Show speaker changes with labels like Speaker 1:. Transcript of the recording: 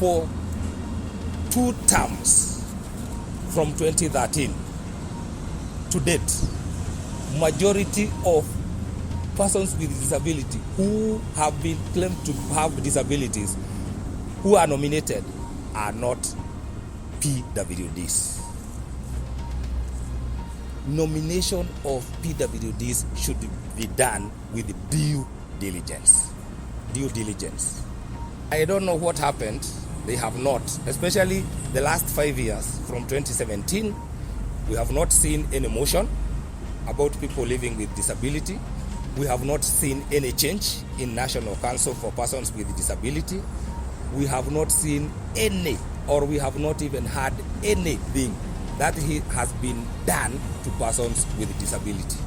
Speaker 1: for 2 terms from 2013 to date, majority of persons with disability who have been claimed to have disabilities who are nominated are not PWDs. Nomination of PWDs should be done with due diligence. Due diligence. I don't know what happened. They have not, especially the last 5 years from 2017, we have not seen any motion about people living with disability. We have not seen any change in National Council for Persons with Disability. We have not seen any, or we have not even heard anything that has been done to persons with disability.